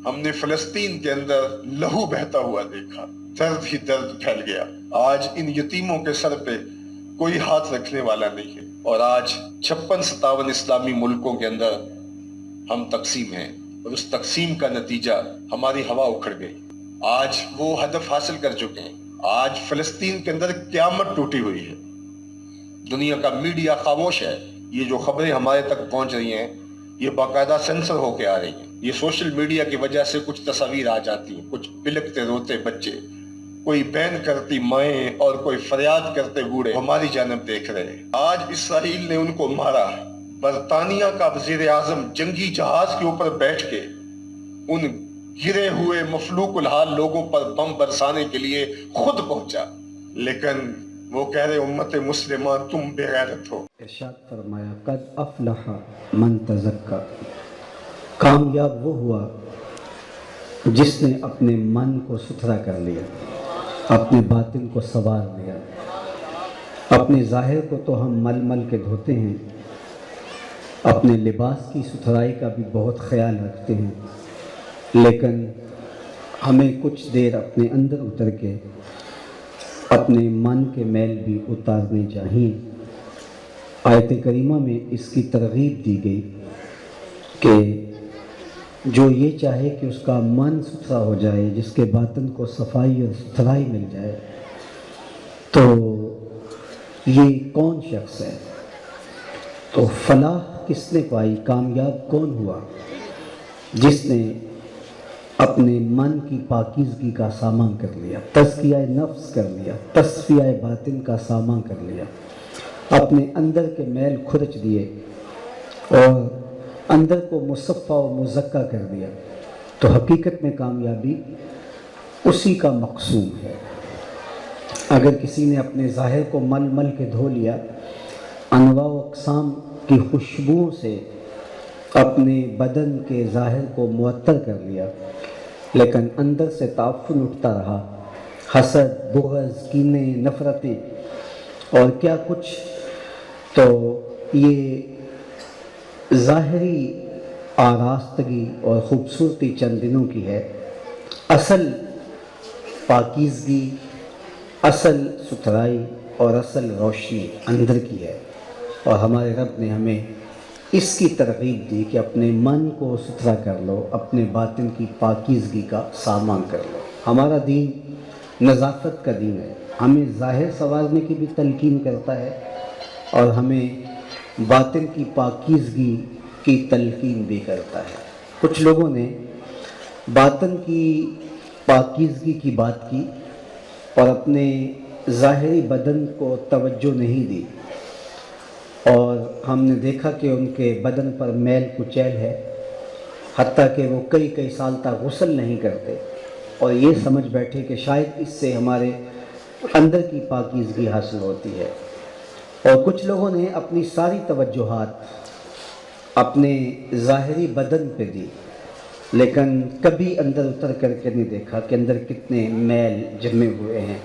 ہم نے فلسطین کے اندر لہو بہتا ہوا دیکھا، درد ہی درد پھیل گیا۔ آج ان یتیموں کے سر پہ کوئی ہاتھ رکھنے والا نہیں ہے، اور آج 56-57 اسلامی ملکوں کے اندر ہم تقسیم ہیں، اور اس تقسیم کا نتیجہ ہماری ہوا اکھڑ گئی۔ آج وہ ہدف حاصل کر چکے ہیں۔ آج فلسطین کے اندر قیامت ٹوٹی ہوئی ہے۔ دنیا کا میڈیا خاموش ہے۔ یہ جو خبریں ہمارے تک پہنچ رہی ہیں یہ باقاعدہ سینسر ہو کے آ رہی ہیں۔ یہ سوشل میڈیا کی وجہ سے کچھ تصاویر آ جاتی ہیں، کچھ بلکتے روتے بچے، کوئی بین کرتی مائیں اور کوئی فریاد کرتے بوڑھے ہماری جانب دیکھ رہے ہیں۔ آج اسرائیل نے ان کو مارا۔ برطانیہ کا وزیر اعظم جنگی جہاز کے اوپر بیٹھ کے ان گرے ہوئے مفلوق الحال لوگوں پر بم برسانے کے لیے خود پہنچا، لیکن وہ کہہ رہے امت مسلمہ تم بے غیرت ہو۔ ارشاد فرمایا قد افلح من تزکا، کامیاب وہ ہوا جس نے اپنے من کو ستھرا کر لیا، اپنے باطن کو سنوار لیا۔ اپنے ظاہر کو تو ہم مل مل کے دھوتے ہیں، اپنے لباس کی ستھرائی کا بھی بہت خیال رکھتے ہیں، لیکن ہمیں کچھ دیر اپنے اندر اتر کے اپنے من کے میل بھی اتارنے چاہیے۔ آیت کریمہ میں اس کی ترغیب دی گئی کہ جو یہ چاہے کہ اس کا من ستھرا ہو جائے، جس کے باطن کو صفائی اور ستھرائی مل جائے، تو یہ کون شخص ہے؟ تو فلاح کس نے پائی، کامیاب کون ہوا؟ جس نے اپنے من کی پاکیزگی کا سامان کر لیا، تزکیہ نفس کر لیا، تصفیہ باطن کا سامان کر لیا، اپنے اندر کے میل کھرچ دیے اور اندر کو مصفہ و مزکہ کر دیا۔ تو حقیقت میں کامیابی اسی کا مقصود ہے۔ اگر کسی نے اپنے ظاہر کو مل مل کے دھو لیا، انواع و اقسام کی خوشبوؤں سے اپنے بدن کے ظاہر کو معطر کر لیا، لیکن اندر سے تعفن اٹھتا رہا، حسد، بغض، کینے، نفرتیں اور کیا کچھ، تو یہ ظاہری آراستگی اور خوبصورتی چند دنوں کی ہے۔ اصل پاکیزگی، اصل ستھرائی اور اصل روشنی اندر کی ہے، اور ہمارے رب نے ہمیں اس کی ترغیب دی کہ اپنے من کو ستھرا کر لو، اپنے باطن کی پاکیزگی کا سامان کر لو۔ ہمارا دین نظافت کا دین ہے، ہمیں ظاہر سنوارنے کی بھی تلقین کرتا ہے اور ہمیں باطن کی پاکیزگی کی تلقین بھی کرتا ہے۔ کچھ لوگوں نے باطن کی پاکیزگی کی بات کی اور اپنے ظاہری بدن کو توجہ نہیں دی، اور ہم نے دیکھا کہ ان کے بدن پر میل کچیل ہے، حتیٰ کہ وہ کئی سال تک غسل نہیں کرتے، اور یہ سمجھ بیٹھے کہ شاید اس سے ہمارے اندر کی پاکیزگی حاصل ہوتی ہے۔ اور کچھ لوگوں نے اپنی ساری توجہات اپنے ظاہری بدن پہ دی، لیکن کبھی اندر اتر کر کے نہیں دیکھا کہ اندر کتنے میل جمے ہوئے ہیں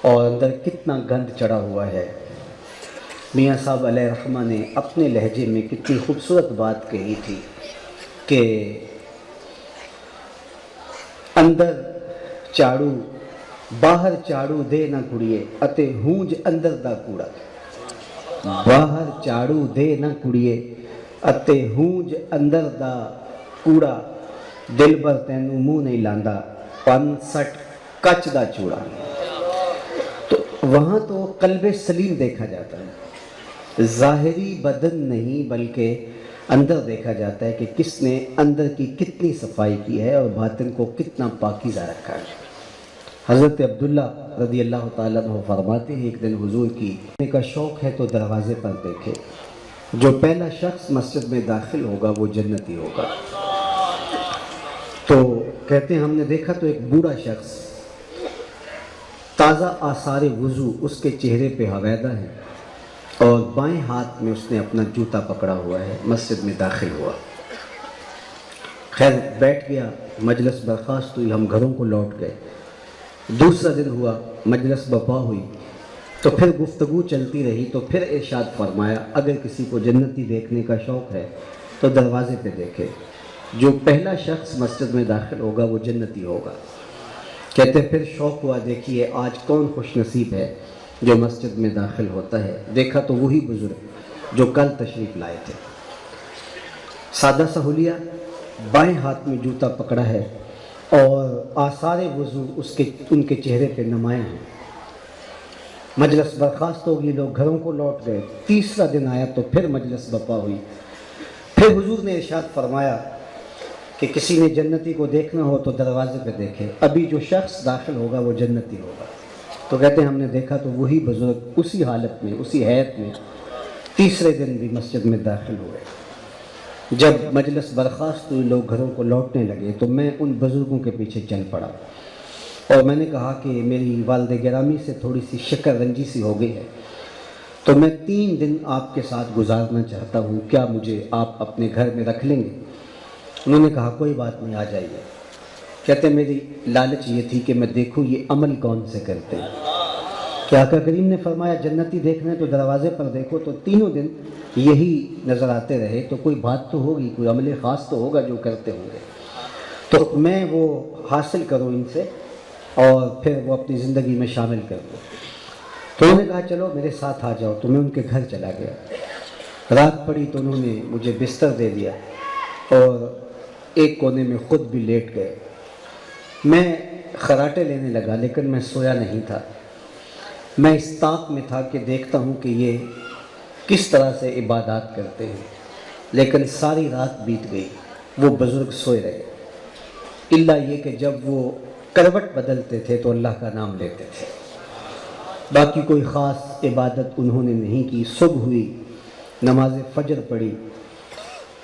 اور اندر کتنا گند چڑھا ہوا ہے۔ میاں صاحب علیہ رحمہ نے اپنے لہجے میں کتنی خوبصورت بات کہی تھی کہ اندر چاڑو باہر چاڑو دے نہ کڑیے اتے ہونج اندر دا کوڑا، باہر چاڑو دے نہ کڑیے اتے ہونج اندر دا کوڑا، دل بر تینوں منہ نہیں لاندا 65 کچ دا چوڑا۔ تو وہاں تو قلب سلیم دیکھا جاتا ہے، ظاہری بدن نہیں بلکہ اندر دیکھا جاتا ہے کہ کس نے اندر کی کتنی صفائی کی ہے اور باطن کو کتنا پاکیزہ رکھا ہے۔ حضرت عبداللہ رضی اللہ تعالیٰ عنہ فرماتے ہیں ایک دن حضور کی کا شوق ہے تو دروازے پر دیکھے، جو پہلا شخص مسجد میں داخل ہوگا وہ جنتی ہوگا۔ تو کہتے ہیں ہم نے دیکھا تو ایک بوڑھا شخص، تازہ آثار وضو اس کے چہرے پہ حویدہ ہے، اور بائیں ہاتھ میں اس نے اپنا جوتا پکڑا ہوا ہے، مسجد میں داخل ہوا۔ خیر بیٹھ گیا، مجلس برخاست ہوئی، ہم گھروں کو لوٹ گئے۔ دوسرا دن ہوا، مجلس برپا ہوئی، تو پھر گفتگو چلتی رہی، تو پھر ارشاد فرمایا اگر کسی کو جنتی دیکھنے کا شوق ہے تو دروازے پہ دیکھے۔ جو پہلا شخص مسجد میں داخل ہوگا وہ جنتی ہوگا۔ کہتے پھر شوق ہوا دیکھیے آج کون خوش نصیب ہے جو مسجد میں داخل ہوتا ہے۔ دیکھا تو وہی بزرگ جو کل تشریف لائے تھے، سادہ سا حلیہ، بائیں ہاتھ میں جوتا پکڑا ہے اور آثار وضو ان کے چہرے پہ نمایاں ہیں۔ مجلس برخاست ہوگی، لوگ گھروں کو لوٹ گئے۔ تیسرا دن آیا تو پھر مجلس برپا ہوئی۔ پھر حضور نے ارشاد فرمایا کہ کسی نے جنتی کو دیکھنا ہو تو دروازے پہ دیکھے، ابھی جو شخص داخل ہوگا وہ جنتی ہوگا۔ تو کہتے ہیں ہم نے دیکھا تو وہی بزرگ اسی حالت میں، اسی حیت میں تیسرے دن بھی مسجد میں داخل ہوئے۔ جب مجلس برخاست ہوئی، لوگ گھروں کو لوٹنے لگے تو میں ان بزرگوں کے پیچھے چل پڑا اور میں نے کہا کہ میری والد گرامی سے تھوڑی سی شکر رنجی سی ہو گئی ہے، تو میں 3 دن آپ کے ساتھ گزارنا چاہتا ہوں، کیا مجھے آپ اپنے گھر میں رکھ لیں گے؟ انہوں نے کہا کوئی بات نہیں، آ جائیے۔ کہتے ہیں میری لالچ یہ تھی کہ میں دیکھوں یہ عمل کون سے کرتے ہیں۔ کہ آقا کریم نے فرمایا جنتی دیکھنا ہے تو دروازے پر دیکھو، تو تینوں دن یہی نظر آتے رہے تو کوئی بات تو ہوگی، کوئی عمل خاص تو ہوگا جو کرتے ہوں گے، تو میں وہ حاصل کروں ان سے اور پھر وہ اپنی زندگی میں شامل کر دوں۔ تو انہوں نے کہا چلو میرے ساتھ آ جاؤ، تو میں ان کے گھر چلا گیا۔ رات پڑی تو انہوں نے مجھے بستر دے دیا اور ایک کونے میں خود بھی لیٹ گئے۔ میں خراٹے لینے لگا لیکن میں سویا نہیں تھا، میں اس طاق میں تھا کہ دیکھتا ہوں کہ یہ کس طرح سے عبادات کرتے ہیں، لیکن ساری رات بیت گئی، وہ بزرگ سوئے رہے، الا یہ کہ جب وہ کروٹ بدلتے تھے تو اللہ کا نام لیتے تھے۔ باقی کوئی خاص عبادت انہوں نے نہیں کی۔ صبح ہوئی، نماز فجر پڑھی،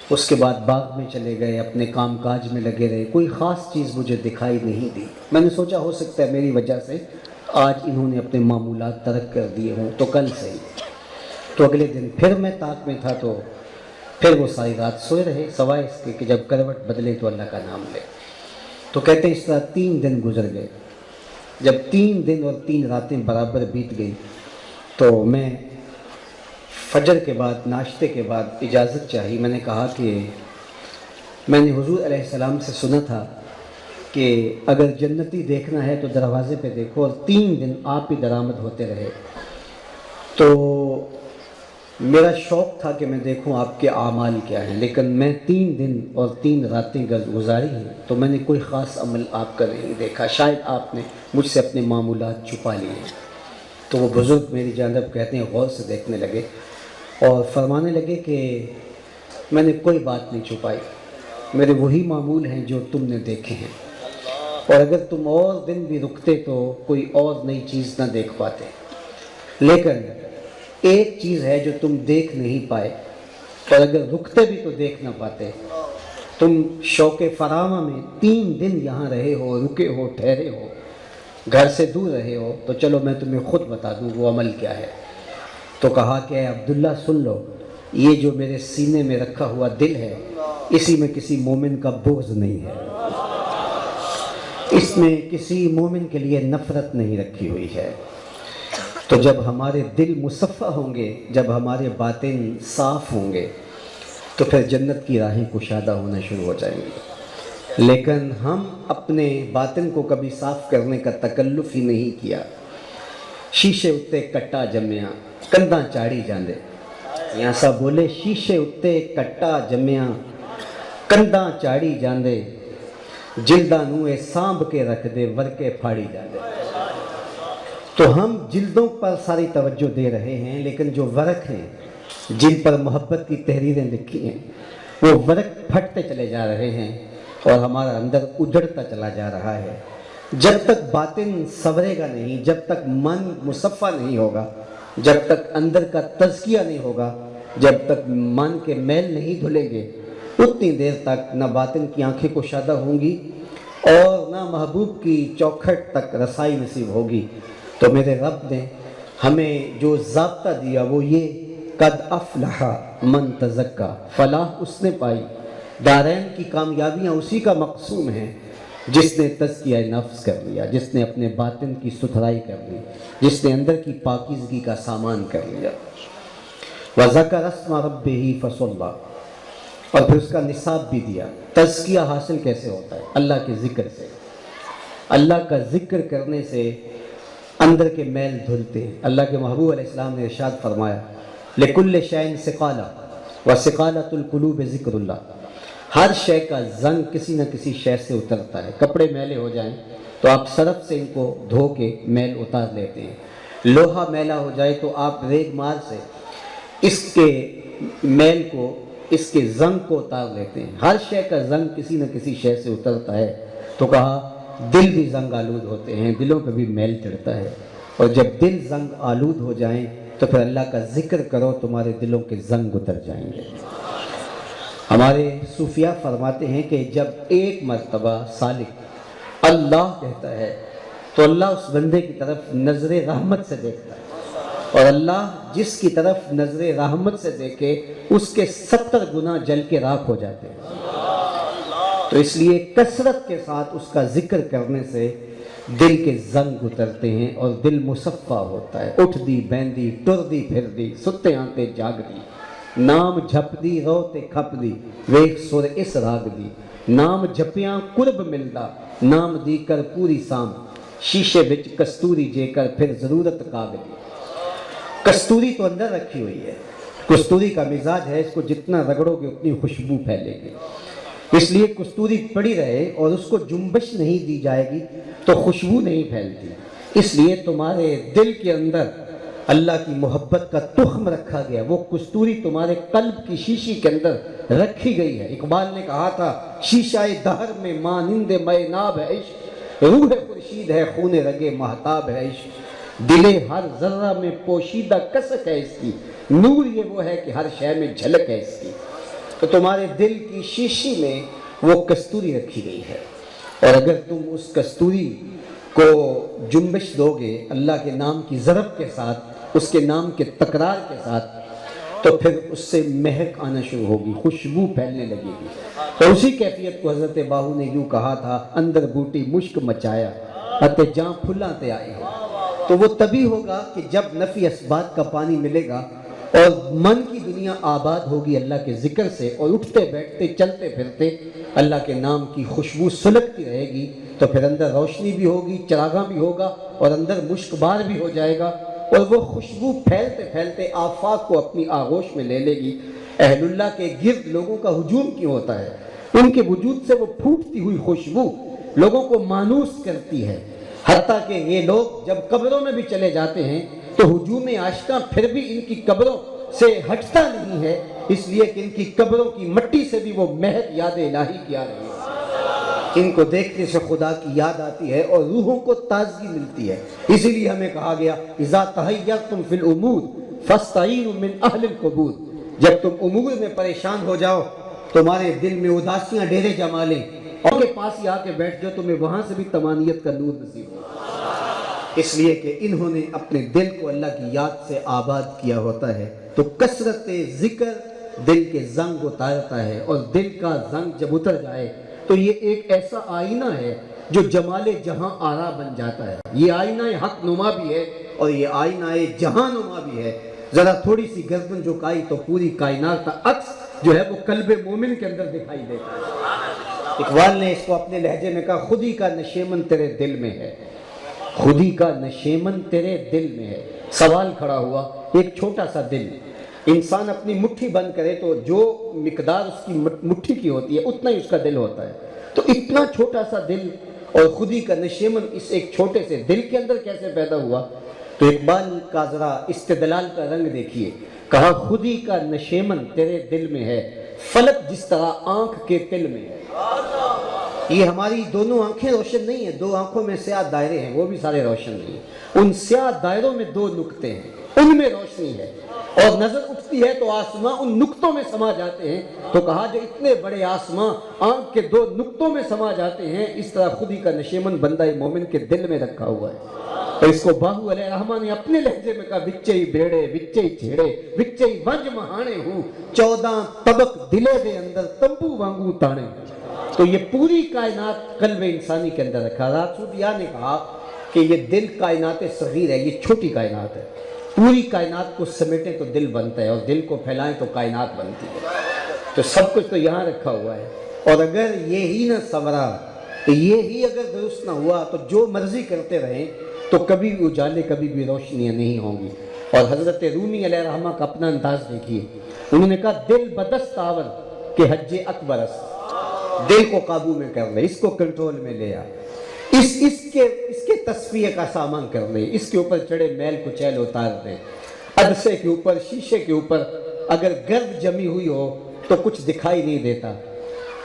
اس کے بعد باغ میں چلے گئے، اپنے کام کاج میں لگے رہے، کوئی خاص چیز مجھے دکھائی نہیں دی۔ میں نے سوچا ہو سکتا ہے میری وجہ سے آج انہوں نے اپنے معمولات ترک کر دیے ہوں، تو کل سے ہی۔ تو اگلے دن پھر میں طاق میں تھا تو پھر وہ ساری رات سوئے رہے، سوائے اس کے کہ جب کروٹ بدلے تو اللہ کا نام لے۔ تو کہتے ہیں اس طرح 3 دن گزر گئے۔ جب 3 دن اور 3 راتیں برابر بیت گئی تو میں فجر کے بعد، ناشتے کے بعد اجازت چاہی۔ میں نے کہا کہ میں نے حضور علیہ السلام سے سنا تھا کہ اگر جنتی دیکھنا ہے تو دروازے پہ دیکھو، اور 3 دن آپ ہی درآمد ہوتے رہے، تو میرا شوق تھا کہ میں دیکھوں آپ کے اعمال کیا ہیں، لیکن میں 3 دن اور 3 راتیں گزاری ہیں تو میں نے کوئی خاص عمل آپ کا نہیں دیکھا، شاید آپ نے مجھ سے اپنے معمولات چھپا لیے۔ تو وہ بزرگ میری جانب کہتے ہیں غور سے دیکھنے لگے اور فرمانے لگے کہ میں نے کوئی بات نہیں چھپائی، میرے وہی معمول ہیں جو تم نے دیکھے ہیں، اور اگر تم اور دن بھی رکتے تو کوئی اور نئی چیز نہ دیکھ پاتے، لیکن ایک چیز ہے جو تم دیکھ نہیں پائے، اور اگر رکتے بھی تو دیکھ نہ پاتے۔ تم شوق فراواں میں 3 دن یہاں رہے ہو، رکے ہو، ٹھہرے ہو، گھر سے دور رہے ہو، تو چلو میں تمہیں خود بتا دوں وہ عمل کیا ہے۔ تو کہا کہ اے عبداللہ سن لو، یہ جو میرے سینے میں رکھا ہوا دل ہے، اسی میں کسی مومن کا بغض نہیں ہے، اس میں کسی مومن کے لیے نفرت نہیں رکھی ہوئی ہے۔ تو جب ہمارے دل مصفح ہوں گے، جب ہمارے باطن صاف ہوں گے، تو پھر جنت کی راہیں کشادہ ہونا شروع ہو جائیں گی۔ لیکن ہم اپنے باطن کو کبھی صاف کرنے کا تکلف ہی نہیں کیا۔ شیشے اتے کٹا جمیا کنداں چاڑی جاندے، یہاں سا بولے شیشے اتے کٹا جمیا کنداں چاڑی جاندے، جلداں نوں اے سانب کے رکھ دے ورکے پھاڑی جاندے۔ تو ہم جلدوں پر ساری توجہ دے رہے ہیں، لیکن جو ورق ہیں جن پر محبت کی تحریریں لکھی ہیں وہ ورق پھٹتے چلے جا رہے ہیں اور ہمارا اندر اجڑتا چلا جا رہا ہے۔ جب تک باطن سنورے گا نہیں، جب تک من مصفح نہیں ہوگا، جب تک اندر کا تزکیہ نہیں ہوگا، جب تک من کے میل نہیں دھلیں گے، اتنی دیر تک نہ باطن کی آنکھیں کشادہ ہوں گی اور نہ محبوب کی چوکھٹ تک رسائی نصیب ہوگی۔ تو میرے رب نے ہمیں جو ضابطہ دیا وہ یہ، قد افلح من تزکا، فلاح اس نے پائی، دارین کی کامیابیاں اسی کا مقسوم ہیں جس نے تزکیہ نفس کر لیا، جس نے اپنے باطن کی ستھرائی کر لی، جس نے اندر کی پاکیزگی کا سامان کر لیا۔ وَذَكَرَ اسْمَ رَبِّهِ فَصَلَّى، اور پھر اس کا نصاب بھی دیا۔ تزکیہ حاصل کیسے ہوتا ہے؟ اللہ کے ذکر سے۔ اللہ کا ذکر کرنے سے اندر کے میل دھلتے ہیں۔ اللہ کے محبوب علیہ السلام نے ارشاد فرمایا لِكُلِّ شَيْءٍ ثِقَالَةٌ وَثِقَالَةُ الْقُلُوبِ ذِكْرُ اللَّهِ۔ ہر شے کا زنگ کسی نہ کسی شے سے اترتا ہے۔ کپڑے میلے ہو جائیں تو آپ سرف سے ان کو دھو کے میل اتار لیتے ہیں۔ لوہا میلا ہو جائے تو آپ ریگ مار سے اس کے میل کو، اس کے زنگ کو اتار لیتے ہیں۔ ہر شے کا زنگ کسی نہ کسی شے سے اترتا ہے۔ تو کہا دل بھی زنگ آلود ہوتے ہیں، دلوں پہ بھی میل چڑھتا ہے، اور جب دل زنگ آلود ہو جائیں تو پھر اللہ کا ذکر کرو، تمہارے دلوں کے زنگ اتر جائیں گے۔ ہمارے صوفیاء فرماتے ہیں کہ جب ایک مرتبہ سالک اللہ کہتا ہے تو اللہ اس بندے کی طرف نظر رحمت سے دیکھتا ہے، اور اللہ جس کی طرف نظر رحمت سے دیکھے اس کے 70 گنا جل کے راکھ ہو جاتے ہیں۔ تو اس لیے کثرت کے ساتھ اس کا ذکر کرنے سے دل کے زنگ اترتے ہیں اور دل مصفہ ہوتا ہے۔ اٹھ دی بیندی ٹر دی پھر دی ستے آنتے جاگ دی، نام جھپ دی روتے کھپ دی ویخ سر اس راگ دی، نام جھپیاں قرب ملدا نام دی کر پوری سام، شیشے بچ کستوری جے کر پھر ضرورت کاغ دی۔ کستوری تو اندر رکھی ہوئی ہے، کستوری کا مزاج ہے، اس کو جتنا رگڑو گے اتنی خوشبو پھیلے گی، اس لیے کستوری پڑی رہے اور اس کو جنبش نہیں دی جائے گی تو خوشبو نہیں پھیلتی۔ اس لیے تمہارے دل کے اندر اللہ کی محبت کا تخم رکھا گیا، وہ کستوری تمہارے قلب کی شیشی کے اندر رکھی گئی ہے۔ اقبال نے کہا تھا شیشہ دہر میں مانند مے ناب ہے عشق، روح خورشید ہے خون رگے مہتاب ہے عشق، دل ہر ذرہ میں پوشیدہ کسک ہے اس کی، نور یہ وہ ہے کہ ہر شے میں جھلک ہے اس کی۔ تو تمہارے دل کی شیشی میں وہ کستوری رکھی گئی ہے، اور اگر تم اس کستوری کو جنبش دو گے اللہ کے نام کی ضرب کے ساتھ، اس کے نام کے تکرار کے ساتھ، تو پھر اس سے مہک آنا شروع ہوگی، خوشبو پھیلنے لگے گی۔ تو اسی کیفیت کو حضرت باہو نے یوں کہا تھا اندر بوٹی مشک مچایا اتے جاں پھلاں تے آئے ہیں۔ تو وہ تبھی ہوگا کہ جب نفی اسبات کا پانی ملے گا اور من کی دنیا آباد ہوگی اللہ کے ذکر سے، اور اٹھتے بیٹھتے چلتے پھرتے اللہ کے نام کی خوشبو سلگتی رہے گی، تو پھر اندر روشنی بھی ہوگی، چراغاں بھی ہوگا، اور اندر مشک بار بھی ہو جائے گا، اور وہ خوشبو پھیلتے پھیلتے آفاق کو اپنی آغوش میں لے لے گی۔ اہل اللہ کے گرد لوگوں کا ہجوم کیوں ہوتا ہے؟ ان کے وجود سے وہ پھوٹتی ہوئی خوشبو لوگوں کو مانوس کرتی ہے، حتیٰ کہ یہ لوگ جب قبروں میں بھی چلے جاتے ہیں تو ہجوم عاشقاں پھر بھی ان کی قبروں سے ہٹتا نہیں ہے، اس لیے کہ ان کی قبروں کی مٹی سے بھی وہ مہک یاد الہی کی آ رہی ہے۔ ان کو دیکھنے سے خدا کی یاد آتی ہے اور روحوں کو تازگی ملتی ہے۔ اسی لیے ہمیں کہا گیا اذا تحیرتم فی الامور فاستعینوا من اہل القبور، جب تم امور میں پریشان ہو جاؤ، تمہارے دل میں اداسیاں ڈیرے جما لیں، اور کے پاس ہی آ کے بیٹھ جاؤ، تمہیں وہاں سے بھی تمانیت کا نور نصیب ہو، اس لیے کہ انہوں نے اپنے دل کو اللہ کی یاد سے آباد کیا ہوتا ہے۔ تو کثرت ذکر دل کے زنگ اتارتا ہے، اور دل کا زنگ جب اتر جائے تو یہ ایک ایسا آئینہ ہے جو جمال جہاں آرا بن جاتا ہے۔ یہ آئینہ حق نما بھی ہے اور یہ آئینہ جہاں نما بھی ہے۔ ذرا تھوڑی سی گردن جھکائی تو پوری کائنات کا عکس جو ہے وہ قلب مومن کے اندر دکھائی دیتا ہے۔ اقبال نے اس کو اپنے لہجے میں کہا خودی کا نشیمن تیرے دل میں ہے، خودی کا نشیمن تیرے دل میں ہے۔ سوال کھڑا ہوا، ایک چھوٹا سا دل، انسان اپنی مٹھی بند کرے تو جو مقدار اس کی مٹھی کی ہوتی ہے اتنا ہی اس کا دل ہوتا ہے، تو اتنا چھوٹا سا دل اور خودی کا نشیمن اس ایک چھوٹے سے دل کے اندر کیسے پیدا ہوا؟ تو اقبال کا ذرا استدلال کا رنگ دیکھیے، کہا خودی کا نشیمن تیرے دل میں ہے، فلک جس طرح آنکھ کے تل میں ہے۔ یہ ہماری دونوں آنکھیں روشن نہیں ہیں، دو آنکھوں میں سیاہ دائرے ہیں، وہ بھی سارے روشن نہیں ہیں، ان سیاہ دائروں میں دو نقطے ہیں، ان میں روشنی ہے، اور نظر اٹھتی ہے تو آسماں ان نقطوں میں سما جاتے ہیں۔ تو کہا جو اتنے بڑے آسماں آنکھ کے دو نقطوں میں سما جاتے ہیں، اس طرح خودی کا نشیمن بندہ مومن کے دل میں رکھا ہوا ہے۔ اور اس کو باہو علیہ الرحمٰن نے اپنے لہجے میں کہا وچے ہی بیڑے وچے ہی چھیڑے وچے ہی ونج مہانے ہوں، 14 طبق دلے دے اندر تمبو وانگو تانے۔ تو یہ پوری کائنات قلب انسانی کے اندر رکھا۔ رات صوفیاء نے کہا کہ یہ دل کائنات صغیر ہے، یہ چھوٹی کائنات ہے، پوری کائنات کو سمیٹیں تو دل بنتا ہے، اور دل کو پھیلائیں تو کائنات بنتی ہے۔ تو سب کچھ تو یہاں رکھا ہوا ہے، اور اگر یہی نہ سنورا، یہی اگر درست نہ ہوا تو جو مرضی کرتے رہیں تو کبھی بھی اجالے، کبھی بھی روشنیاں نہیں ہوں گی۔ اور حضرت رومی علیہ الرحمہ کا اپنا انداز دیکھیے، انہوں نے کہا دل بدست آور کہ حج اکبر است، دل کو قابو میں کر لے، اس کو کنٹرول میں لے آ، اس کے تصفیہ کا سامان کر لے، اس کے اوپر چڑھے میل کچیل اتار دے، عدسے کے اوپر، شیشے کے اوپر اگر گرد جمی ہوئی ہو تو کچھ دکھائی نہیں دیتا،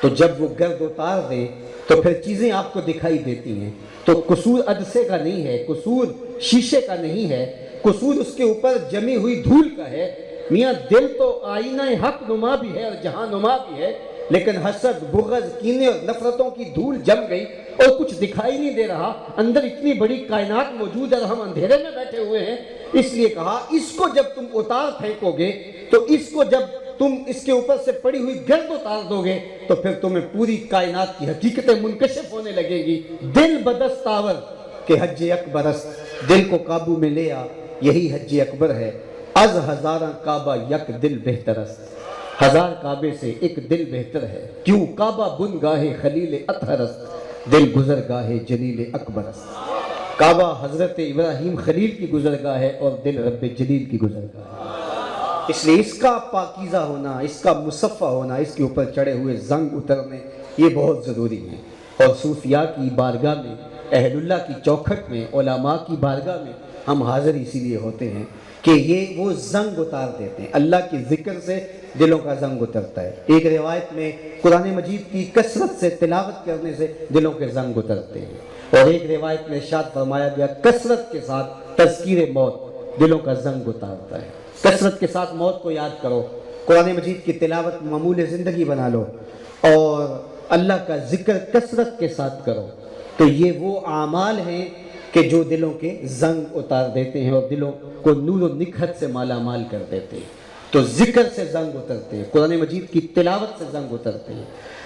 تو جب وہ گرد اتار دے تو پھر چیزیں آپ کو دکھائی دیتی ہیں۔ تو قصور عدسے کا نہیں ہے، قصور شیشے کا نہیں ہے، قصور اس کے اوپر جمی ہوئی دھول کا ہے۔ میاں دل تو آئینہ حق نما بھی ہے اور جہاں نما بھی ہے، لیکن حسد، بغض، کینے اور نفرتوں کی دھول جم گئی اور کچھ دکھائی نہیں دے رہا، اندر اتنی بڑی کائنات موجود ہے اور ہم اندھیرے میں بیٹھے ہوئے ہیں۔ اس لیے کہا اس کو جب تم اتار پھینکو گے، تو اس کو جب تم اس کے اوپر سے پڑی ہوئی گرد اتار دو گے تو پھر تمہیں پوری کائنات کی حقیقتیں منکشف ہونے لگے گی۔ دل بدست آور کہ حج اکبر است، دل کو قابو میں لے آ، یہی حج اکبر ہے۔ از ہزاراں کعبہ یک دل بہتر است، ہزار کعبے سے ایک دل بہتر ہے۔ کیوں؟ کعبہ بن گاہے خلیل اطہر است، دل گزر گاہے جلیل اکبر است۔ کعبہ حضرت ابراہیم خلیل کی گزرگاہ ہے اور دل رب جلیل کی گزرگاہ ہے۔ اس لیے اس کا پاکیزہ ہونا، اس کا مصفہ ہونا، اس کے اوپر چڑھے ہوئے زنگ اترنے، یہ بہت ضروری ہے۔ اور صوفیاء کی بارگاہ میں، اہل اللہ کی چوکھٹ میں، علماء کی بارگاہ میں ہم حاضر اسی لیے ہوتے ہیں کہ یہ وہ زنگ اتار دیتے ہیں۔ اللہ کی ذکر سے دلوں کا زنگ اترتا ہے۔ ایک روایت میں قرآن مجید کی کثرت سے تلاوت کرنے سے دلوں کے زنگ اترتے ہیں، اور ایک روایت میں ارشاد فرمایا گیا کثرت کے ساتھ تذکیر موت دلوں کا زنگ اتارتا ہے۔ کثرت کے ساتھ موت کو یاد کرو، قرآن مجید کی تلاوت معمول زندگی بنا لو، اور اللہ کا ذکر کثرت کے ساتھ کرو، تو یہ وہ اعمال ہیں کہ جو دلوں کے زنگ اتار دیتے ہیں اور دلوں کو نور و نکھت سے مالا مال کر دیتے ہیں۔ تو ذکر سے زنگ اترتے ہیں، قرآن مجید کی تلاوت سے زنگ اترتے ہیں۔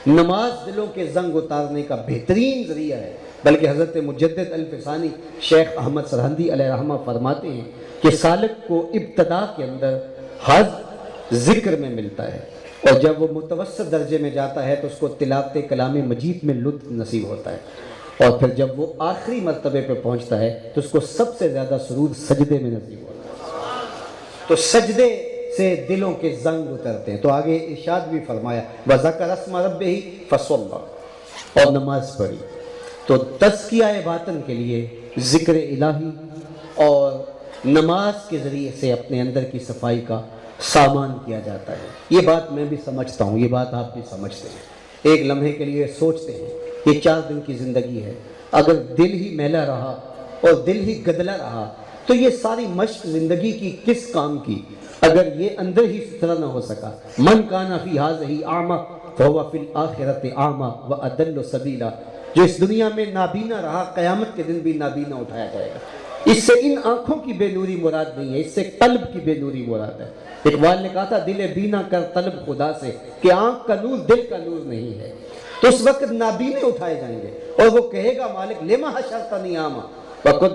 نماز دلوں کے زنگ اتارنے کا بہترین ذریعہ ہے، بلکہ حضرت مجدد الفسانی شیخ احمد سرہندی علیہ رحمہ فرماتے ہیں کہ سالک کو ابتدا کے اندر حظ ذکر میں ملتا ہے، اور جب وہ متوسط درجے میں جاتا ہے تو اس کو تلاوت کلام مجید میں لطف نصیب ہوتا ہے، اور پھر جب وہ آخری مرتبے پہ پہنچتا ہے تو اس کو سب سے زیادہ سرور سجدے میں نصیب ہوتا ہے۔ تو سجدے سے دلوں کے زنگ اترتے ہیں۔ تو آگے ارشاد بھی فرمایا وَذَكَرَ اسْمَ رَبِّهِ فَصَلَّى، اور نماز پڑھی۔ تو تزکیہ باطن کے لیے ذکر الہی اور نماز کے ذریعے سے اپنے اندر کی صفائی کا سامان کیا جاتا ہے۔ یہ بات میں بھی سمجھتا ہوں، یہ بات آپ بھی سمجھتے ہیں۔ ایک لمحے کے لیے سوچتے ہیں، یہ 4 دن کی زندگی ہے، اگر دل ہی میلا رہا اور دل ہی گدلا رہا تو یہ ساری مشق زندگی کی کس کام کی، اگر یہ اندر ہی ستھرا نہ ہو سکا۔ من کان فی ھذہ اعمی فہو فی الآخرۃ اعمی واضل سبیلا، جو اس دنیا میں نابینا رہا قیامت کے دن بھی نابینا اٹھایا جائے گا۔ اس سے ان آنکھوں کی بے نوری مراد نہیں ہے، اس سے قلب کی بے نوری مراد ہے۔ اقبال نے کہا تھا دل بینا کر طلب خدا سے، کہ آنکھ کا نور دل کا نور نہیں ہے۔ تو اس وقت نابینے اٹھائے جائیں گے اور وہ کہے گا مالک لما حشرتنی اعمی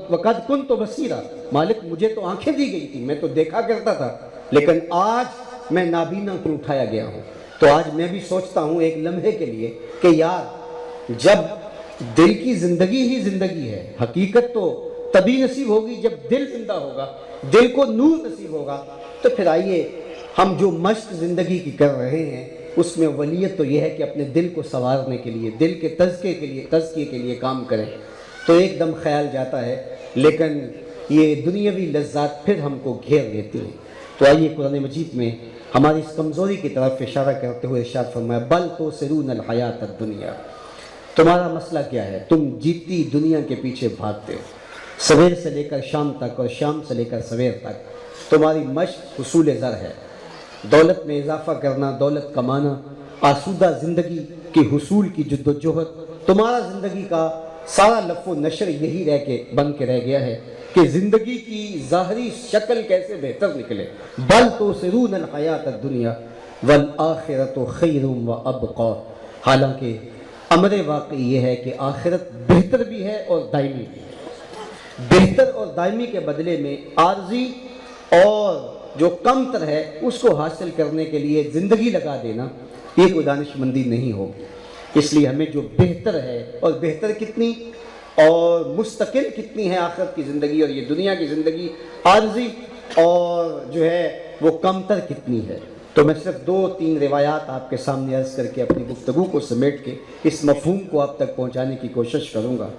وقد کنت بصیرا، مالک مجھے تو آنکھیں دی گئی تھی، میں تو دیکھا کرتا تھا، لیکن آج میں نابینا کیوں اٹھایا گیا ہوں۔ تو آج میں بھی سوچتا ہوں ایک لمحے کے لیے کہ یار جب دل کی زندگی ہی زندگی ہے، حقیقت تو تبھی نصیب ہوگی جب دل زندہ ہوگا، دل کو نور نصیب ہوگا، تو پھر آئیے ہم جو مشق زندگی کی کر رہے ہیں اس میں ولیت تو یہ ہے کہ اپنے دل کو سنوارنے کے لیے، دل کے تزکیے کے لیے کام کریں۔ تو ایک دم خیال جاتا ہے، لیکن یہ دنیاوی لذات پھر ہم کو گھیر لیتی ہیں۔ تو آئیے قرآن مجید میں ہماری اس کمزوری کی طرف اشارہ کرتے ہوئے ارشاد فرمایا بل تؤثرون الحیات الدنیا، تمہارا مسئلہ کیا ہے؟ تم جیتی دنیا کے پیچھے بھاگتے ہو، سویر سے لے کر شام تک اور شام سے لے کر سویر تک تمہاری مشق حصول زر ہے، دولت میں اضافہ کرنا، دولت کمانا، آسودہ زندگی کے حصول کی جد و جہد، تمہارا زندگی کا سارا لف و نشر یہی بن کے رہ گیا ہے کہ زندگی کی ظاہری شکل کیسے بہتر نکلے۔ بل تؤثرون الحیات الدنیا والآخرۃ خیر وابقی، حالانکہ امر واقعی یہ ہے کہ آخرت بہتر بھی ہے اور دائمی بھی ہے۔ بہتر اور دائمی کے بدلے میں عارضی اور جو کم تر ہے اس کو حاصل کرنے کے لیے زندگی لگا دینا یہ کوئی دانشمندی نہیں ہوگی۔ اس لیے ہمیں جو بہتر ہے، اور بہتر کتنی اور مستقل کتنی ہے آخرت کی زندگی اور یہ دنیا کی زندگی عارضی اور جو ہے وہ کم تر کتنی ہے، تو میں صرف 2-3 روایات آپ کے سامنے عرض کر کے اپنی گفتگو کو سمیٹ کے اس مفہوم کو آپ تک پہنچانے کی کوشش کروں گا۔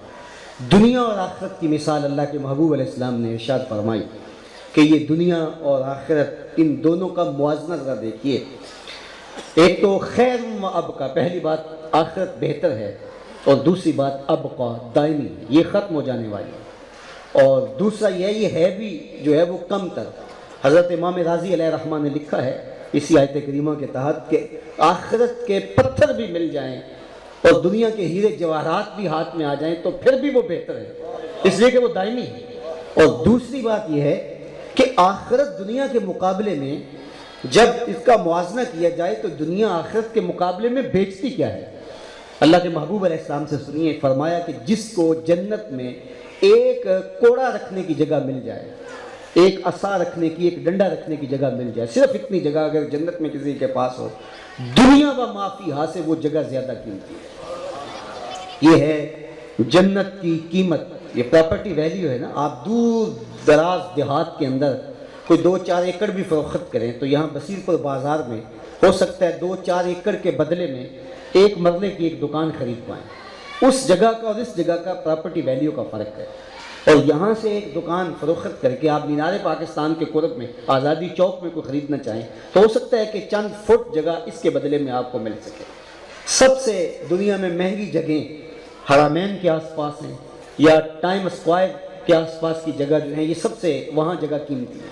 دنیا اور آخرت کی مثال اللہ کے محبوب علیہ السلام نے ارشاد فرمائی کہ یہ دنیا اور آخرت، ان دونوں کا موازنہ ذرا دیکھیے۔ ایک تو خیر و ابقا، پہلی بات آخرت بہتر ہے، اور دوسری بات ابقا، دائمی، یہ ختم ہو جانے والی ہے، اور دوسرا یہ ہے بھی جو ہے وہ کم تر۔ حضرت امام راضی علیہ رحمہ نے لکھا ہے اسی آیت کریمہ کے تحت کہ آخرت کے پتھر بھی مل جائیں اور دنیا کے ہیرے جواہرات بھی ہاتھ میں آ جائیں تو پھر بھی وہ بہتر ہے، اس لیے کہ وہ دائمی ہے۔ اور دوسری بات یہ ہے کہ آخرت دنیا کے مقابلے میں جب اس کا موازنہ کیا جائے تو دنیا آخرت کے مقابلے میں بیچتی کیا ہے؟ اللہ کے محبوب علیہ السلام سے سنیے، فرمایا کہ جس کو جنت میں ایک کوڑا رکھنے کی جگہ مل جائے، ایک عصا رکھنے کی، ایک ڈنڈا رکھنے کی جگہ مل جائے، صرف اتنی جگہ اگر جنت میں کسی کے پاس ہو، دنیا و ما فیہا سے وہ جگہ زیادہ قیمتی ہے۔ یہ ہے جنت کی قیمت، یہ پراپرٹی ویلیو ہے نا۔ آپ دور دراز دیہات کے اندر کوئی 2-4 ایکڑ بھی فروخت کریں تو یہاں بصیر پور بازار میں ہو سکتا ہے 2-4 ایکڑ کے بدلے میں ایک مرلے کی ایک دکان خرید پائیں۔ اس جگہ کا اور اس جگہ کا پراپرٹی ویلیو کا فرق ہے، اور یہاں سے ایک دکان فروخت کر کے آپ مینار پاکستان کے قرب میں آزادی چوک میں کوئی خریدنا چاہیں تو ہو سکتا ہے کہ چند فٹ جگہ اس کے بدلے میں آپ کو مل سکے۔ سب سے دنیا میں مہنگی جگہیں حرمین کے آس پاس ہیں یا ٹائم اسکوائر کے آس پاس کی جگہ جو ہیں، یہ سب سے وہاں جگہ قیمتی ہے۔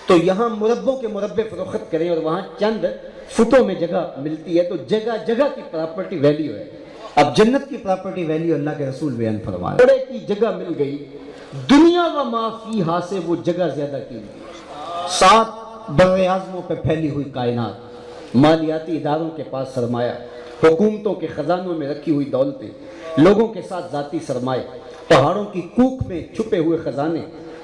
تو یہاں مربوں کے مربے فروخت کریں اور وہاں چند فٹوں میں جگہ ملتی ہے، تو جگہ جگہ کی پراپرٹی ویلیو ہے۔ اب جنت کی پراپرٹی ویلیو اللہ کے رسول بیان فرمائے، بڑے کی جگہ مل گئی، دنیا و ما فیہا سے وہ جگہ زیادہ قیمتی۔ 7 بر اعظموں پہ پھیلی ہوئی کائنات، مالیاتی اداروں کے پاس سرمایہ، حکومتوں کے خزانوں میں رکھی ہوئی دولتیں، لوگوں کے ساتھ ذاتی سرمایہ، پہاڑوں کی کوکھ میں چھپے ہوئے خزانے،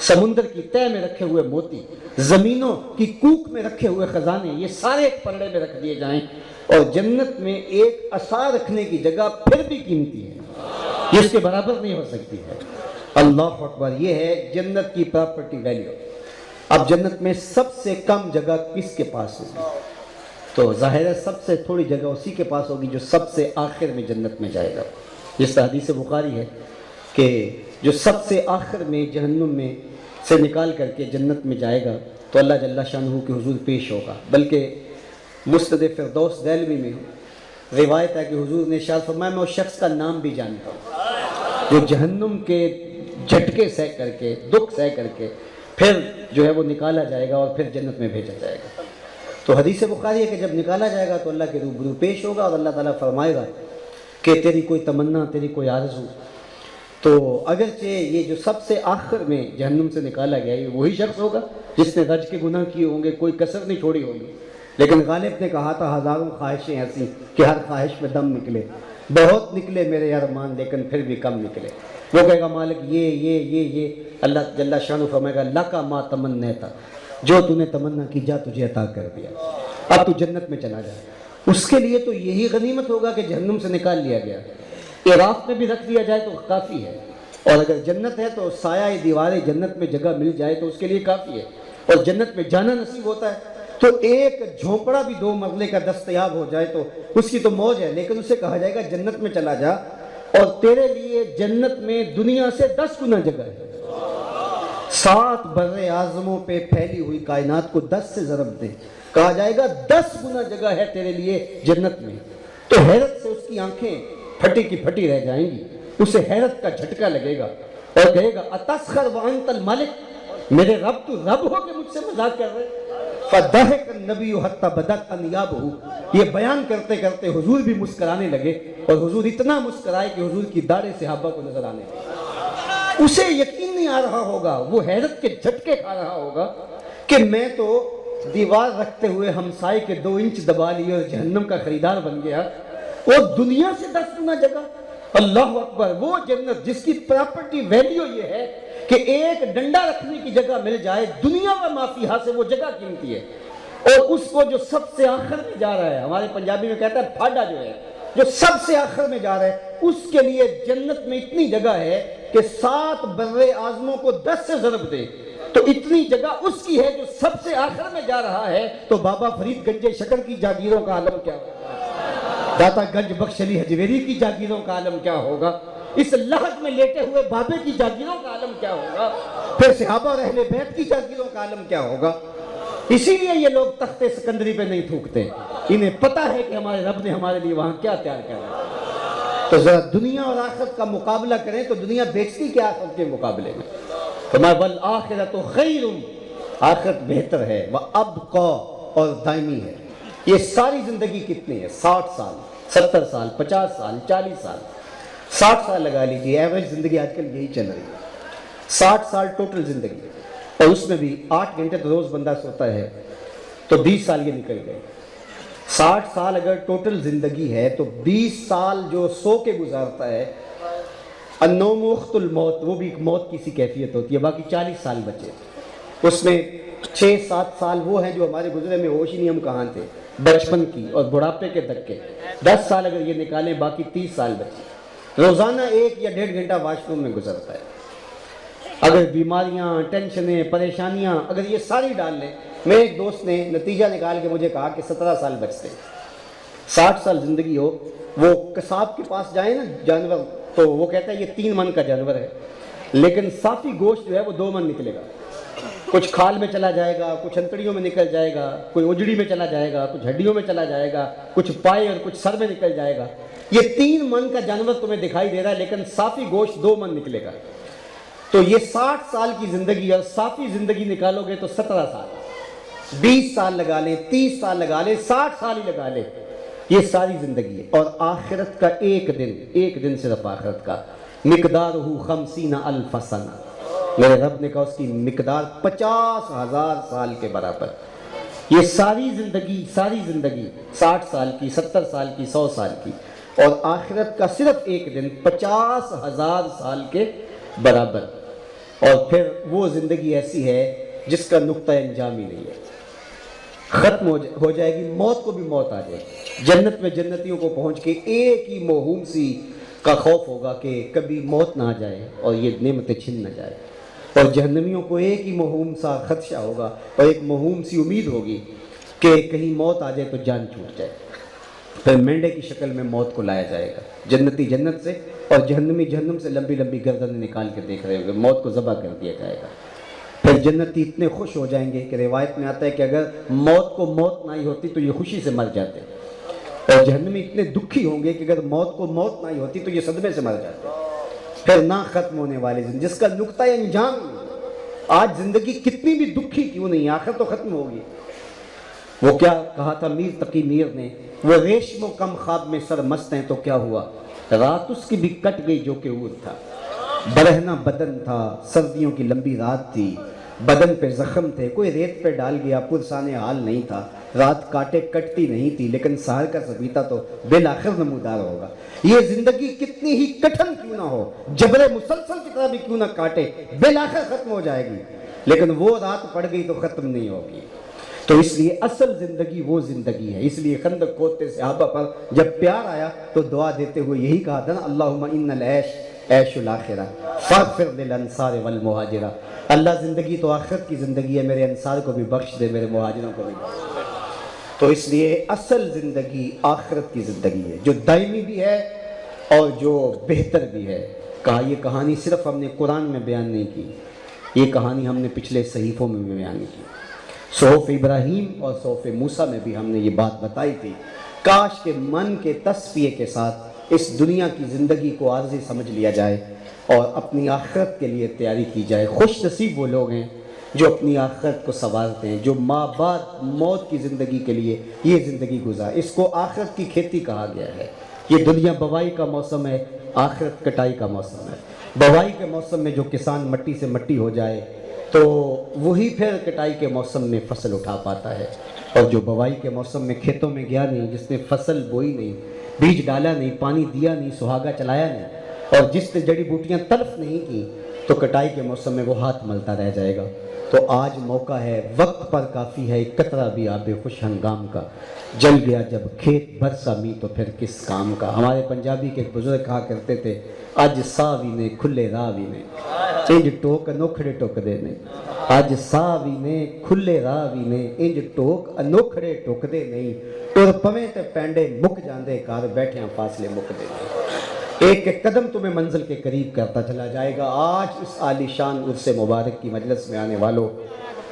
سمندر کی تہہ میں رکھے ہوئے موتی، زمینوں کی کوکھ میں رکھے ہوئے خزانے، یہ سارے ایک پلڑے میں رکھ دیے جائیں اور جنت میں ایک عصا رکھنے کی جگہ پھر بھی قیمتی ہے، یہ اس کے برابر نہیں ہو سکتی ہے۔ اللہ اکبر، یہ ہے جنت کی پراپرٹی ویلیو۔ اب جنت میں سب سے کم جگہ کس کے پاس ہوگی؟ تو ظاہر ہے سب سے تھوڑی جگہ اسی کے پاس ہوگی جو سب سے آخر میں جنت میں جائے گا۔ جس حدیث بخاری ہے کہ جو سب سے آخر میں جہنم میں سے نکال کر کے جنت میں جائے گا تو اللہ جل شانہ کے حضور پیش ہوگا، بلکہ مسند فردوس دہلوی میں روایت ہے کہ حضور نے ارشاد فرمایا میں اس شخص کا نام بھی جانتا ہوں جو جہنم کے جھٹکے سہ کر کے، دکھ سہ کر کے پھر جو ہے وہ نکالا جائے گا اور پھر جنت میں بھیجا جائے گا۔ تو حدیث بخاری ہے کہ جب نکالا جائے گا تو اللہ کے روبرو پیش ہوگا اور اللہ تعالیٰ فرمائے گا کہ تیری کوئی تمنا، تیری کوئی آرزو۔ تو اگرچہ یہ جو سب سے آخر میں جہنم سے نکالا گیا یہ وہی شخص ہوگا جس نے رج کے گناہ کیے ہوں گے، کوئی کسر نہیں چھوڑی ہوگی، لیکن غالب نے کہا تھا ہزاروں خواہشیں ایسی کہ ہر خواہش میں دم نکلے، بہت نکلے میرے ارمان لیکن پھر بھی کم نکلے۔ وہ کہے گا مالک یہ اللہ جل شانہ فرمائے گا لکا ما تمنیتا، جو تو نے تمنا کی جا تجھے عطا کر دیا، اب تو جنت میں چلا جائے۔ اس کے لیے تو یہی غنیمت ہوگا کہ جہنم سے نکال لیا گیا، عراق میں بھی رکھ دیا جائے تو کافی ہے، اور اگر جنت ہے تو سایہ دیوار جنت میں جگہ مل جائے تو اس کے لیے کافی ہے، اور جنت میں جانا نصیب ہوتا ہے تو ایک جھونپڑا بھی 2 مرلے کا دستیاب ہو جائے تو اس کی تو موج ہے، لیکن اسے کہا جائے گا جنت میں چلا جا اور تیرے لیے جنت میں دنیا سے 10 گنا جگہ ہے۔ 7 بر اعظموں پہ پھیلی ہوئی کائنات کو 10 سے ضرب دے، کہا جائے گا 10 گنا جگہ ہے تیرے لیے جنت میں، تو حیرت سے اس کی آنکھیں پھٹی کی پھٹی رہ جائیں گی، اسے حیرت کا جھٹکا لگے گا اور کہے گا اتسخر وانت الملک، میرے رب تو رب ہو کہ مجھ سے مذاق کر رہے۔ فضحک النبی حتی بدت انیابہ، یہ بیان کرتے کرتے حضور بھی مسکرانے لگے اور حضور اتنا مسکرائے کہ حضور کی داڑھیں صحابہ کو نظر آنے لگے۔ اسے یقین نہیں آ رہا ہوگا، وہ حیرت کے جھٹکے کھا رہا ہوگا کہ میں تو دیوار رکھتے ہوئے ہمسائے کے 2 انچ دبا لیے اور جہنم کا خریدار بن گیا، اور دنیا سے 10 گنا جگہ۔ اللہ اکبر، وہ جنت جس کی پراپرٹی ویلیو یہ ہے کہ ایک ڈنڈا رکھنے کی جگہ مل جائے، دنیا و ما فیہا سے وہ جگہ قیمتی ہے۔ اور اس کو جو سب سے آخر میں جا رہا ہے، ہمارے پنجابی میں کہتا ہے پھاڈا جو ہے، جو سب سے آخر میں جا رہا ہے، اس کے لیے جنت میں اتنی جگہ ہے کہ 7 بر اعظموں کو 10 سے ضرب دے تو اتنی جگہ اس کی ہے جو سب سے آخر میں جا رہا ہے۔ تو بابا فرید گنج شکر کی جاگیروں کا عالم کیا ہوگا، داتا گنج بخش علی حجویری کی جاگیروں کا عالم کیا ہوگا، اس لحد میں لیٹے ہوئے بابے کی جاگیروں کا عالم کیا ہوگا، پھر صحابہ اور اہل بیت کی جاگیروں کا عالم کیا ہوگا۔ اسی لیے یہ لوگ تخت سکندری پہ نہیں تھوکتے، انہیں پتہ ہے کہ ہمارے رب نے ہمارے لیے وہاں کیا تیار کیا ہے۔ تو ذرا دنیا اور آخرت کا مقابلہ کریں تو دنیا بیچتی کیا آخرت کے مقابلے میں؟ فرمایا والآخرۃ خیر، آخرت بہتر ہے، وابقیٰ اور دائمی ہے۔ یہ ساری زندگی کتنی ہے؟ 60 سال، 70 سال، 50 سال، 40 سال، 60 سال لگا لیجیے، ایوریج زندگی آج کل یہی چل رہی ہے۔ 60 سال ٹوٹل زندگی، اور اس میں بھی 8 گھنٹے تو روز بندہ سوتا ہے، تو 20 سال یہ نکل گئے۔ 60 سال اگر ٹوٹل زندگی ہے تو 20 سال جو سو کے گزارتا ہے، النوم وقت الموت، وہ بھی ایک موت کی سی کیفیت ہوتی ہے، باقی 40 سال بچے۔ اس میں 6-7 سال وہ ہیں جو ہمارے گزرے میں ہوش ہی نہیں ہم کہاں تھے، بچپن کی اور بڑھاپے کے دھکے۔ 10 سال اگر یہ نکالیں باقی 30 سال بچے۔ روزانہ 1 یا 1.5 گھنٹہ واش روم میں گزرتا ہے۔ اگر بیماریاں، ٹینشنیں، پریشانیاں اگر یہ ساری ڈال لیں، میرے ایک دوست نے نتیجہ نکال کے مجھے کہا کہ 17 سال بچتے ہیں۔ 60 سال زندگی ہو، وہ قصاب کے پاس جائیں نا جانور، تو وہ کہتا ہے یہ 3 من کا جانور ہے، لیکن صافی گوشت جو ہے وہ 2 من نکلے گا۔ کچھ کھال میں چلا جائے گا، کچھ انتڑیوں میں نکل جائے گا، کوئی اجڑی میں چلا جائے گا، کچھ ہڈیوں میں چلا جائے گا، کچھ پائے اور کچھ سر میں نکل جائے گا۔ یہ 3 من کا جانور تمہیں دکھائی دے رہا ہے، لیکن صافی گوشت 2 من نکلے گا۔ تو یہ 60 سال کی زندگی اور صافی زندگی نکالو گے تو 17 سال، 20 سال لگا لیں، 30 سال لگا لیں، 60 سال ہی لگا لیں، یہ ساری زندگی ہے۔ اور آخرت کا ایک دن صرف آخرت کا، مقدارہ 50,000 سنہ، میرے رب نے کہا اس کی مقدار 50,000 سال کے برابر۔ یہ ساری زندگی 60 سال کی، 70 سال کی، 100 سال کی، اور آخرت کا صرف ایک دن 50,000 سال کے برابر۔ اور پھر وہ زندگی ایسی ہے جس کا نقطہ انجام ہی نہیں ہے، ختم ہو جائے گی، موت کو بھی موت آ جائے گی۔ جنت میں جنتیوں کو پہنچ کے ایک ہی موہوم سی کا خوف ہوگا کہ کبھی موت نہ آ جائے اور یہ نعمتیں چھن نہ جائے، اور جہنمیوں کو ایک ہی موہوم سا خدشہ ہوگا اور ایک موہوم سی امید ہوگی کہ کہیں موت آ جائے تو جان چھوٹ جائے۔ پھر مینڈے کی شکل میں موت کو لایا جائے گا، جنتی جنت سے اور جہنمی جہنم سے لمبی لمبی گردنیں نکال کے دیکھ رہے ہوں گے، موت کو ذبح کر دیا جائے گا۔ پھر جنتی اتنے خوش ہو جائیں گے کہ روایت میں آتا ہے کہ اگر موت کو موت نہ ہی ہوتی تو یہ خوشی سے مر جاتے، اور جہنمی اتنے دکھی ہوں گے کہ اگر موت کو موت نہ ہی ہوتی تو یہ صدمے سے مر جاتے۔ پھر نہ ختم ہونے والی زندگی جس کا نقطہ انجام نہیں۔ آج زندگی کتنی بھی دکھی کیوں نہیں، آخر تو ختم ہوگی۔ وہ کیا کہا تھا میر تقی میر نے، وہ ریشم و کم خواب میں سر مست ہیں تو کیا ہوا، رات اس کی بھی کٹ گئی جو کہ اور تھا، برہنہ بدن تھا، سردیوں کی لمبی رات تھی، بدن پہ زخم تھے، کوئی ریت پہ ڈال گیا پرسان حال نہیں تھا، رات کاٹے کٹتی نہیں تھی لیکن سحر کا سبیتا تو بالآخر نمودار ہوگا۔ یہ زندگی کتنی ہی کٹھن کیوں نہ ہو، جبر مسلسل کی طرح بھی کیوں نہ کاٹے، بالآخر ختم ہو جائے گی، لیکن وہ رات پڑ گئی تو ختم نہیں ہوگی۔ تو اس لیے اصل زندگی وہ زندگی ہے۔ اس لیے خندق کھودتے صحابہ پر جب پیار آیا تو دعا دیتے ہوئے یہی کہا تھا نا، اللہم ان العیش عیش الاخرہ فاغفر للانصار والمہاجرہ، اللہ زندگی تو آخرت کی زندگی ہے، میرے انصار کو بھی بخش دے، میرے مہاجروں کو بھی بخش دے۔ تو اس لیے اصل زندگی آخرت کی زندگی ہے جو دائمی بھی ہے اور جو بہتر بھی ہے۔ کہا یہ کہانی صرف ہم نے قرآن میں بیان نہیں کی، یہ کہانی ہم نے پچھلے صحیفوں میں بھی بیان کی، صحف ابراہیم اور صحف موسیٰ میں بھی ہم نے یہ بات بتائی تھی۔ کاش کہ من کے تصفیے کے ساتھ اس دنیا کی زندگی کو عارضی سمجھ لیا جائے اور اپنی آخرت کے لیے تیاری کی جائے۔ خوش نصیب وہ لوگ ہیں جو اپنی آخرت کو سنوارتے ہیں، جو ماں بعد موت کی زندگی کے لیے یہ زندگی گزار۔ اس کو آخرت کی کھیتی کہا گیا ہے۔ یہ دنیا بوائی کا موسم ہے، آخرت کٹائی کا موسم ہے۔ بوائی کے موسم میں جو کسان مٹی سے مٹی ہو جائے تو وہی پھر کٹائی کے موسم میں فصل اٹھا پاتا ہے، اور جو بوائی کے موسم میں کھیتوں میں گیا نہیں، جس نے فصل بوئی نہیں، بیج ڈالا نہیں، پانی دیا نہیں، سہاگا چلایا نہیں، اور جس نے جڑی بوٹیاں تلف نہیں کی، تو کٹائی کے موسم میں وہ ہاتھ ملتا رہ جائے گا۔ تو آج موقع ہے، وقت پر کافی ہے ایک قطرہ بھی آب خوش ہنگام کا، جل گیا جب کھیت برسا می تو پھر کس کام کا۔ ہمارے پنجابی کے ایک بزرگ کہا کرتے تھے، اج سا بھی نے کھلے راہ بھی نے، انج ٹوک انوکھڑے ٹوکدے نے، اج سا بھی نے کھلے راہ بھی نے، انج ٹوک انوکھڑے ٹوکدے نہیں، ٹر پویں تے پینڈے مک جاندے کار بیٹھیاں فاصلے مکدے نہیں۔ ایک ایک قدم تمہیں منزل کے قریب کرتا چلا جائے گا۔ آج اس عالی شان عرس مبارک کی مجلس میں آنے والوں،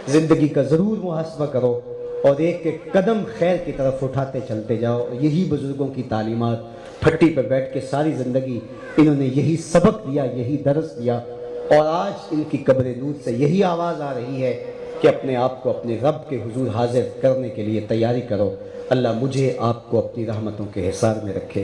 زندگی کا ضرور محاسبہ کرو اور ایک ایک قدم خیر کی طرف اٹھاتے چلتے جاؤ۔ یہی بزرگوں کی تعلیمات، پھٹی پہ بیٹھ کے ساری زندگی انہوں نے یہی سبق دیا، یہی درس دیا، اور آج ان کی قبر نور سے یہی آواز آ رہی ہے کہ اپنے آپ کو اپنے رب کے حضور حاضر کرنے کے لیے تیاری کرو۔ اللہ مجھے آپ کو اپنی رحمتوں کے حصار میں رکھے۔